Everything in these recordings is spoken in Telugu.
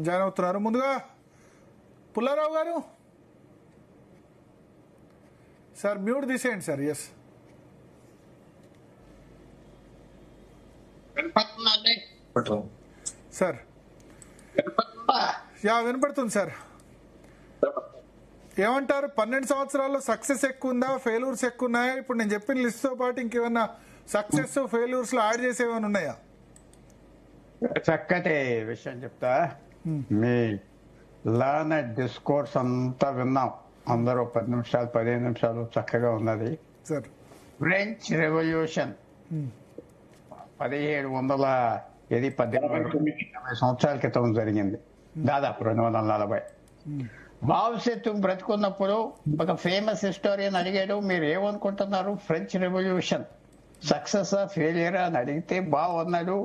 జాయిన్ అవుతున్నారు. ముందుగా పుల్లారావు గారు సార్ మ్యూట్ తీసేయండి సార్. Yes sir. వినపడుతుంది సార్. ఏమంటారు, 12 సంవత్సరాల్లో సక్సెస్ ఎక్కువ ఉందా, ఫెయిల్యూర్స్ ఎక్కువ ఉన్నాయా? ఇప్పుడు నేను చెప్పిన లిస్ట్ తో పాటు ఇంకేమన్నా సక్సెస్ ఫెయిల్యూర్స్ లో యాడ్ చేసేమైనా ఉన్నాయా? చక్కటి విషయం చెప్తా. మీ లర్న్ డిస్కోర్స్ అంతా విన్నాం అందరూ. 10 నిమిషాలు 15 నిమిషాలు చక్కగా ఉన్నది. సార్ ఫ్రెంచ్ రెవల్యూషన్ 1840 సంవత్సరాల క్రితం జరిగింది, దాదాపు 240. మావోసేతు బ్రతుకున్నప్పుడు ఒక ఫేమస్ హిస్టోరియన్ అడిగాడు, మీరు ఏమనుకుంటున్నారు ఫ్రెంచ్ రెవల్యూషన్ సక్సెస్ ఫెయిలియర్ అని అడిగితే బాగున్నాడు,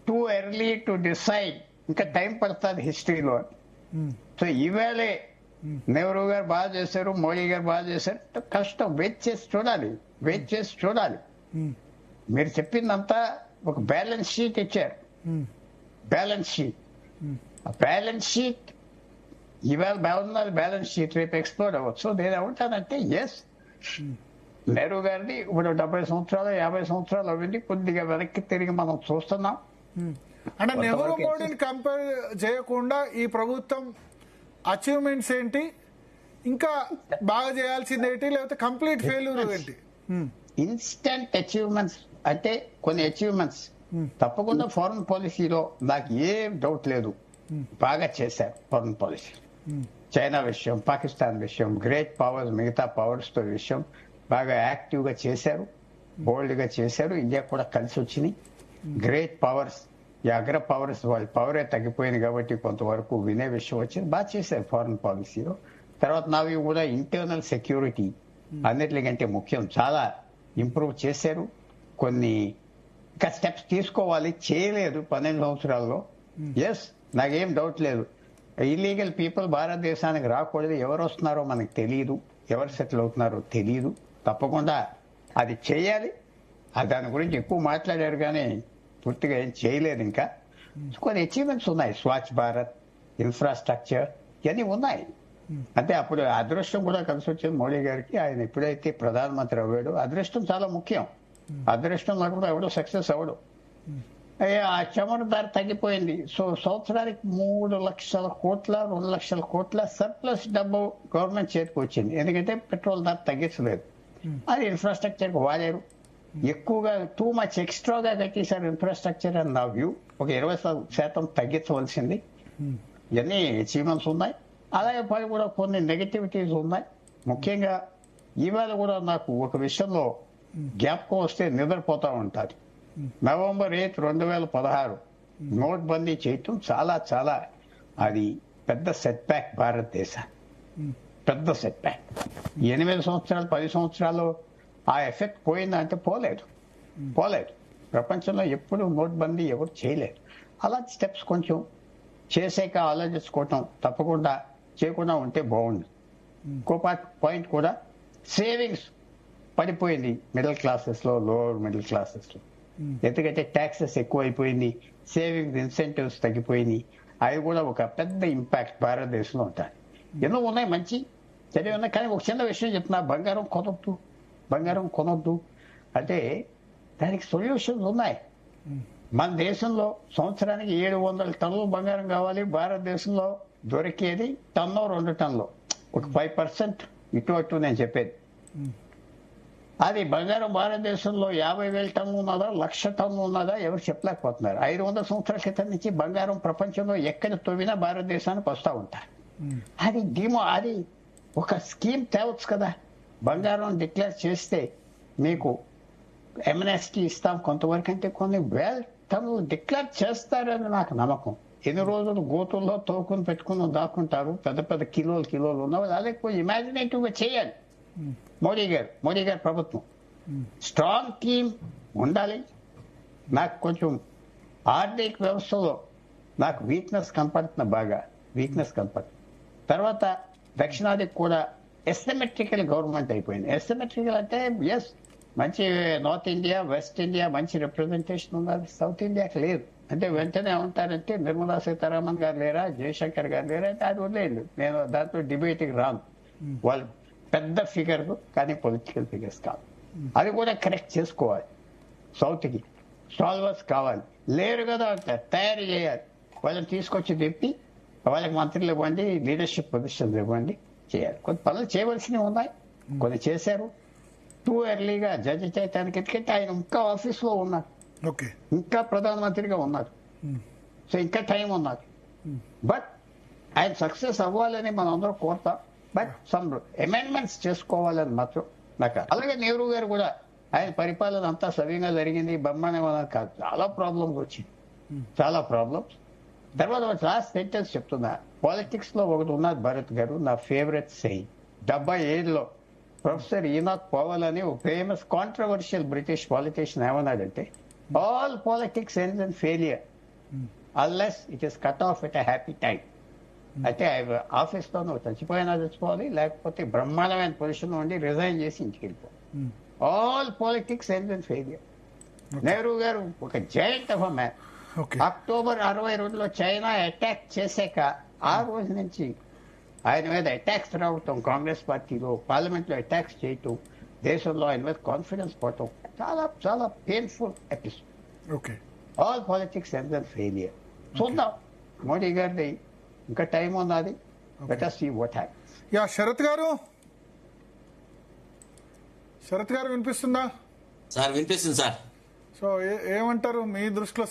టూ ఎర్లీ టు డిసైడ్, ఇంకా టైం పడుతుంది హిస్టరీలో. సో ఈవేళే నెహ్రూ గారు బాగా చేశారు, మోడీ గారు బాగా చేశారు, కష్టం. వెయిట్ చేసి చూడాలి. మీరు చెప్పిందంతా ఒక బ్యాలెన్స్ షీట్ ఇచ్చారు. బ్యాలెన్స్ షీట్ ఇవాళ బాగున్నది, బ్యాలెన్స్ షీట్ రేపు ఎక్స్ప్లోర్ అవ్వచ్చు. నేను ఏమంటానంటే ఎస్, నెహ్రూ గారిని ఇప్పుడు 70 సంవత్సరాలు 50 సంవత్సరాలు అవ్వండి, కొద్దిగా వెనక్కి తిరిగి మనం చూస్తున్నాం. అంటే నెహ్రూ మోడీని కంపేర్ చేయకుండా ఈ ప్రభుత్వం అచీవ్మెంట్స్ ఏంటి, ఇంకా బాగా చేయాల్సింది ఏంటి, లేకపోతే కంప్లీట్ ఫెయిల్యూర్ ఏంటి? ఇన్స్టెంట్ అచీవ్మెంట్స్ అంటే కొన్ని అచీవ్మెంట్స్ తప్పకుండా ఫారెన్ పాలసీలో నాకు ఏం డౌట్ లేదు, బాగా చేశారు ఫారెన్ పాలసీ. చైనా విషయం, పాకిస్తాన్ విషయం, గ్రేట్ పవర్స్ మిగతా పవర్స్ తో విషయం బాగా యాక్టివ్ గా చేశారు, బోల్డ్ గా చేశారు. ఇండియా కూడా కలిసి వచ్చినాయి. గ్రేట్ పవర్స్, ఈ అగ్ర పవర్స్ వాళ్ళ పవరే తగ్గిపోయింది కాబట్టి కొంతవరకు వినే విషయం వచ్చింది, బాగా చేశారు ఫారెన్ పాలసీలో. తర్వాత నావి కూడా ఇంటర్నల్ సెక్యూరిటీ అన్నిటికంటే ముఖ్యం, చాలా ఇంప్రూవ్ చేశారు. కొన్ని ఇంకా స్టెప్స్ తీసుకోవాలి, చేయలేదు 12 సంవత్సరాల్లో. ఎస్, నాకేం డౌట్ లేదు, ఇల్లీగల్ పీపుల్ భారతదేశానికి రాకూడదు. ఎవరు వస్తున్నారో మనకు తెలియదు, ఎవరు సెటిల్ అవుతున్నారో తెలియదు. తప్పకుండా అది చేయాలి. దాని గురించి ఎక్కువ మాట్లాడారు కానీ పూర్తిగా ఏం చేయలేదు. ఇంకా కొన్ని అచీవ్మెంట్స్ ఉన్నాయి, స్వచ్ఛ భారత్, ఇన్ఫ్రాస్ట్రక్చర్, ఇవన్నీ ఉన్నాయి. అంటే అప్పుడు అదృష్టం కూడా కలిసి వచ్చింది మోడీ గారికి. ఆయన ఎప్పుడైతే ప్రధానమంత్రి అవ్వాడో, అదృష్టం చాలా ముఖ్యం. అదృష్టం లేకుండా ఎవడో సక్సెస్ అవ్వడు. ఆ చమురు ధర తగ్గిపోయింది. సో సంవత్సరానికి 3 లక్షల కోట్ల 2 లక్షల కోట్ల సర్ప్లస్ డబ్బు గవర్నమెంట్ చేతికి వచ్చింది, ఎందుకంటే పెట్రోల్ ధర తగ్గించలేదు. అది ఇన్ఫ్రాస్ట్రక్చర్ వాడారు. ఎక్కువగా టూ మచ్ ఎక్స్ట్రాగా కట్టేశారు ఇన్ఫ్రాస్ట్రక్చర్ అని నా వ్యూ. ఒక 20% తగ్గించవలసింది. ఇవన్నీ అచీవ్మెంట్స్ ఉన్నాయి. అలాగే పని కూడా కొన్ని నెగటివిటీస్ ఉన్నాయి. ముఖ్యంగా ఇవాళ కూడా నాకు ఒక విషయంలో జ్ఞాపకం వస్తే నిద్రపోతా ఉంటారు. నవంబర్ 8, 2016 నోట్ బందీ చేయటం చాలా చాలా అది పెద్ద సెట్ బ్యాక్ భారతదేశానికి, పెద్ద సెట్ బ్యాక్. 8 సంవత్సరాలు 10 సంవత్సరాలు ఆ ఎఫెక్ట్ పోయిందంటే పోలేదు. ప్రపంచంలో ఎప్పుడు నోట్ బందీ ఎవరు చేయలేదు. అలాంటి స్టెప్స్ కొంచెం చేసాక ఆలోచించుకోవటం తప్పకుండా చేయకుండా ఉంటే బాగుంది. ఇంకో పాయింట్ కూడా, సేవింగ్స్ పడిపోయింది మిడిల్ క్లాసెస్ లో, లోవర్ మిడిల్ క్లాసెస్ లో. ఎందుకంటే ట్యాక్సెస్ ఎక్కువైపోయింది, సేవింగ్స్ ఇన్సెంటివ్స్ తగ్గిపోయింది. అవి కూడా ఒక పెద్ద ఇంపాక్ట్ భారతదేశంలో ఉంటాయి. ఎన్నో ఉన్నాయి, మంచి చదివి ఉన్నాయి. కానీ ఒక చిన్న విషయం చెప్తున్నా, బంగారం కొనొద్దు అంటే దానికి సొల్యూషన్స్ ఉన్నాయి. మన దేశంలో సంవత్సరానికి 700 టన్నులు బంగారం కావాలి. భారతదేశంలో దొరికేది 1 టన్ను 2 టన్నులు, ఒక 5% ఇటు అటు నేను చెప్పేది. అది బంగారం భారతదేశంలో 50,000 టన్నులు ఉన్నదా, 1,00,000 టన్నులు ఉన్నదా ఎవరు చెప్పలేకపోతున్నారు. 500 సంవత్సరాల క్రితం నుంచి బంగారం ప్రపంచంలో ఎక్కడ తవ్వినా భారతదేశానికి వస్తూ ఉంటారు. అది ఒక స్కీమ్ తేవచ్చు కదా. బంగారం డిక్లేర్ చేస్తే మీకు ఎమ్నెస్టీ ఇస్తాం కొంతవరకు, అంటే కొన్ని 1,000 టన్నులు డిక్లేర్ చేస్తారని నాకు నమ్మకం. ఎన్ని రోజులు గోతుల్లో తోకుని పెట్టుకుని దాక్కుంటారు, పెద్ద పెద్ద కిలోలు ఉన్నవాళ్ళు. అదే కొంచెం ఇమాజినేటివ్ గా చేయాలి మోడీ గారు ప్రభుత్వం. స్ట్రాంగ్ టీమ్ ఉండాలి. నాకు కొంచెం ఆర్థిక వ్యవస్థలో నాకు వీక్నెస్ కనపడుతుంది. తర్వాత దక్షిణాదికి కూడా ఎసిమెట్రికల్ గవర్నమెంట్ అయిపోయింది. ఎసిమెట్రికల్ అంటే ఎస్, మంచి నార్త్ ఇండియా, వెస్ట్ ఇండియా మంచి రిప్రజెంటేషన్ ఉన్నది. సౌత్ ఇండియాకి లేదు. అంటే వెంటనే ఉంటారంటే నిర్మలా సీతారామన్ గారు లేరా, జయశంకర్ గారు లేరా అంటే అది వదిలేదు. నేను దాంట్లో డిబేట్కి రాను. వాళ్ళు పెద్ద ఫిగర్ కానీ పొలిటికల్ ఫిగర్స్ కాదు. అది కూడా కరెక్ట్ చేసుకోవాలి. సౌత్కి సాల్వర్స్ కావాలి. లేరు కదా అంటారు, తయారు చేయాలి. వాళ్ళని తీసుకొచ్చి తిప్పి వాళ్ళకి మంత్రులు ఇవ్వండి, లీడర్షిప్ పొజిషన్లు ఇవ్వండి, చేయాలి. కొన్ని పనులు చేయవలసినవి ఉన్నాయి, కొన్ని చేశారు. టూ ఎర్లీగా జడ్జి చేయడానికి, ఎందుకంటే ఆయన ఇంకా ఆఫీస్లో ఉన్నారు, ఓకే, ఇంకా ప్రధానమంత్రిగా ఉన్నారు. సో ఇంకా టైం ఉన్నారు. బట్ ఆయన సక్సెస్ అవ్వాలని మనం అందరం కోరుతాం. బట్ సమ్ అమెండ్మెంట్స్ చేసుకోవాలని మాత్రం నాకు. అలాగే నెహ్రూ గారు కూడా ఆయన పరిపాలన అంతా సవ్యంగా జరిగింది, బ్రహ్మాండంగా కాదు, చాలా ప్రాబ్లమ్స్ వచ్చింది, చాలా ప్రాబ్లమ్స్. తర్వాత లాస్ట్ సెంటెన్స్ చెప్తున్నా. పాలిటిక్స్ లో ఒకటి ఉన్నది భరత్ గారు, నా ఫేవరెట్ సెయింగ్. 77లో ప్రొఫెసర్ ఈనాక్ పోవల్ అని ఒక ఫేమస్ కాంట్రవర్షియల్ బ్రిటిష్ పాలిటిషియన్ ఏమన్నాడంటే, all politics ends in failure unless it is cut off at a happy time. అయితే ఆఫీస్ లో నువ్వు చచ్చిపోయినా చచ్చిపోవాలి, లేకపోతే బ్రహ్మాండమైన పొజిషన్ ఉండి రిజైన్ చేసి ఇంటికి వెళ్ళిపోవాలి. All politics ends in failure. Nehru గారు ఒక giant of a man. Okay, October 62లో చైనా అటాక్ చేశాక ఆ రోజు నుంచి ఆయన మీద అటాక్స్ రావటం, కాంగ్రెస్ పార్టీలో పార్లమెంట్ లో అటాక్స్ చేయటం, దేశంలో ఆయన మీద కాన్ఫిడెన్స్ పోవటం, చాలా చాలా painful episode. Okay. All politics end and failure. చూద్దాం, మోడీ గారిది ఇంకా టైం ఉన్నది. Let us see what happens. Yeah, Sarath గారు, శరత్ గారు వినిపిస్తుందా? సార్ వినిపిస్తుంది సార్. సో ఏమంటారు మీ దృష్టిలో